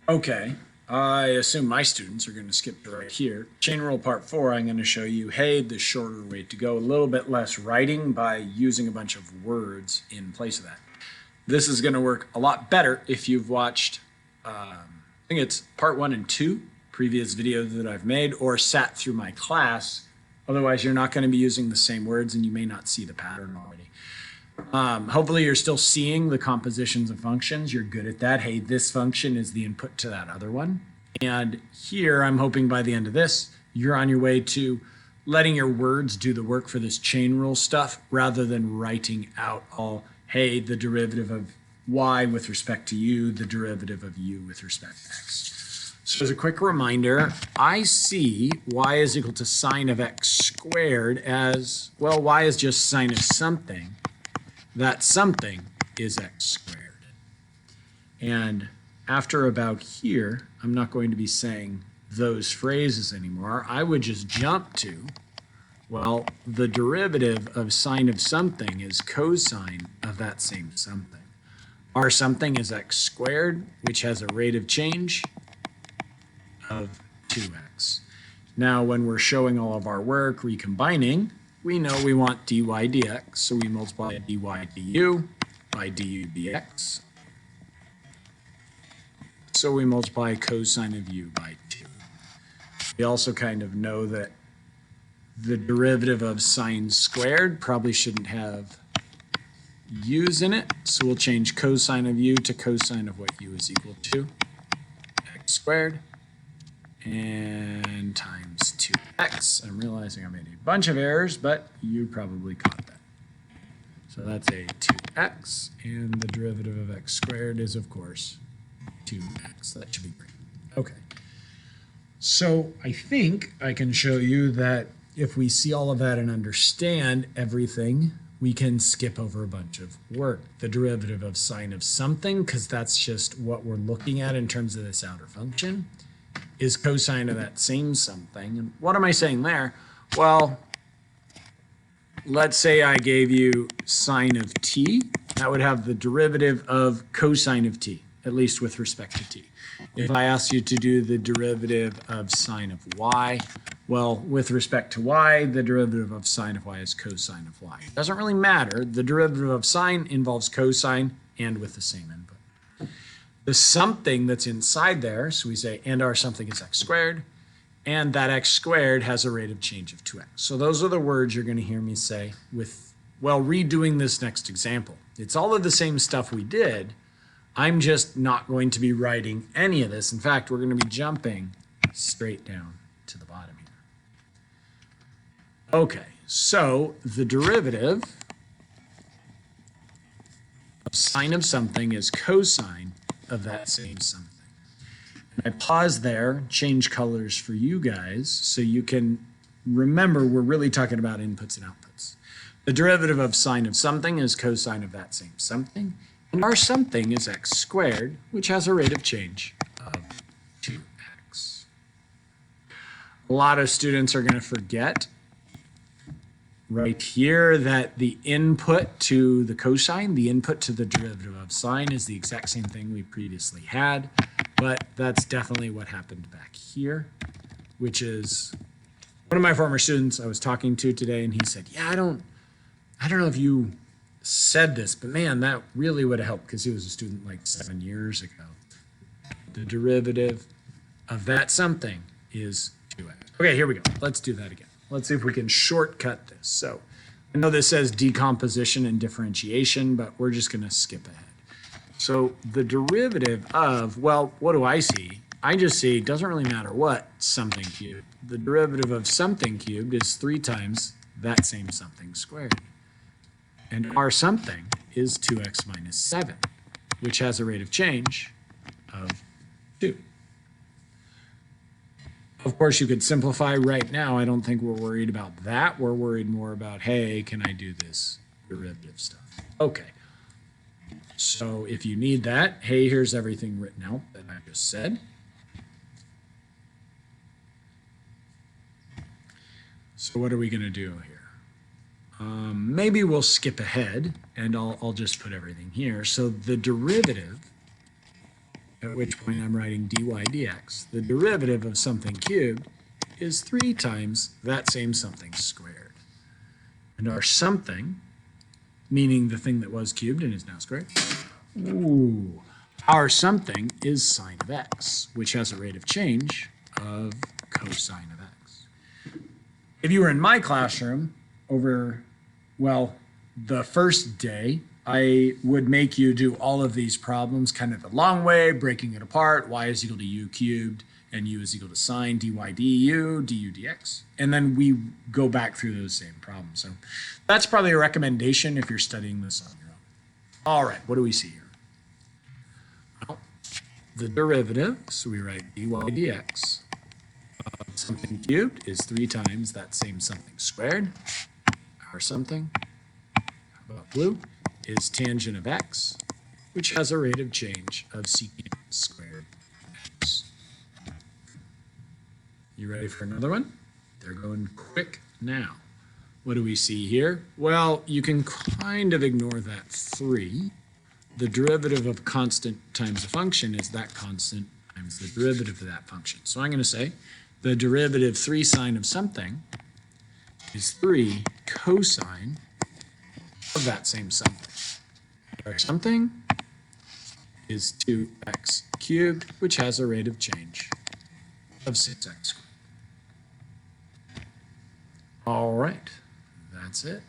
Okay, I assume my students are going to skip to right here. Chain rule part 4, I'm going to show you, hey, the shorter way to go, a little bit less writing by using a bunch of words in place of that. This is going to work a lot better if you've watched, I think it's part 1 and 2, previous videos that I've made, or sat through my class. Otherwise, you're not going to be using the same words and you may not see the pattern already. Hopefully you're still seeing the compositions of functions. You're good at that. Hey, this function is the input to that other one. And here, I'm hoping by the end of this, you're on your way to letting your words do the work for this chain rule stuff rather than writing out all, hey, the derivative of y with respect to u, the derivative of u with respect to x. So as a quick reminder, I see y is equal to sine of x squared as, well, y is just sine of something. That something is x squared. And after about here, I'm not going to be saying those phrases anymore. I would just jump to, well, the derivative of sine of something is cosine of that same something. Our something is x squared, which has a rate of change of 2x. Now, when we're showing all of our work recombining, we know we want dy dx, so we multiply dy du by du dx. So we multiply cosine of u by 2. We also kind of know that the derivative of sine squared probably shouldn't have u's in it, so we'll change cosine of u to cosine of what u is equal to, x squared, and times 2x. I'm realizing I made a bunch of errors, but you probably caught that. So that's a 2x, and the derivative of x squared is, of course, 2x. That should be great. Okay. So I think I can show you that if we see all of that and understand everything, we can skip over a bunch of work. The derivative of sine of something, because that's just what we're looking at in terms of this outer function, is cosine of that same something. And what am I saying there? Well, let's say I gave you sine of t. That would have the derivative of cosine of t, at least with respect to t. If I asked you to do the derivative of sine of y, well, with respect to y, the derivative of sine of y is cosine of y. It doesn't really matter. The derivative of sine involves cosine and with the same input. The something that's inside there, so we say, and our something is x squared, and that x squared has a rate of change of 2x. So those are the words you're going to hear me say with, well, redoing this next example. It's all of the same stuff we did. I'm just not going to be writing any of this. In fact, we're going to be jumping straight down to the bottom here. Okay, so the derivative of sine of something is cosine of that same something. And I pause there, change colors for you guys so you can remember we're really talking about inputs and outputs. The derivative of sine of something is cosine of that same something. And our something is x squared, which has a rate of change of 2x. A lot of students are going to forget right here that the input to the cosine, the input to the derivative of sine, is the exact same thing we previously had, but that's definitely what happened back here, which is one of my former students I was talking to today, and he said, yeah, I don't know if you said this, but man, that really would have helped, because he was a student like 7 years ago. The derivative of that something is 2x. Okay, here we go. Let's do that again. Let's see if we can shortcut this. So I know this says decomposition and differentiation, but we're just going to skip ahead. So the derivative of, well, what do I see? I just see, it doesn't really matter what, something cubed. The derivative of something cubed is 3 times that same something squared. And our something is 2x minus 7, which has a rate of change of 2. Of course, you could simplify right now. I don't think we're worried about that. We're worried more about, hey, can I do this derivative stuff? Okay. So if you need that, hey, here's everything written out that I just said. So what are we going to do here? Maybe we'll skip ahead, and I'll just put everything here. So the derivative at which point I'm writing dy dx. The derivative of something cubed is 3 times that same something squared. And our something, meaning the thing that was cubed and is now squared, our something is sine of x, which has a rate of change of cosine of x. If you were in my classroom over, well, the first day, I would make you do all of these problems kind of the long way, breaking it apart. Y is equal to u cubed, and u is equal to sine dy du, du dx. And then we go back through those same problems. So that's probably a recommendation if you're studying this on your own. All right, what do we see here? Well, the derivative, so we write dy dx of something cubed is 3 times that same something squared. Our something, how about blue, is tangent of x, which has a rate of change of secant squared x. You ready for another one? They're going quick now. What do we see here? Well, you can kind of ignore that 3. The derivative of constant times a function is that constant times the derivative of that function. So I'm going to say the derivative 3 sine of something is 3 cosine of that same something. Our something is 2x cubed, which has a rate of change of 6x squared. All right, that's it.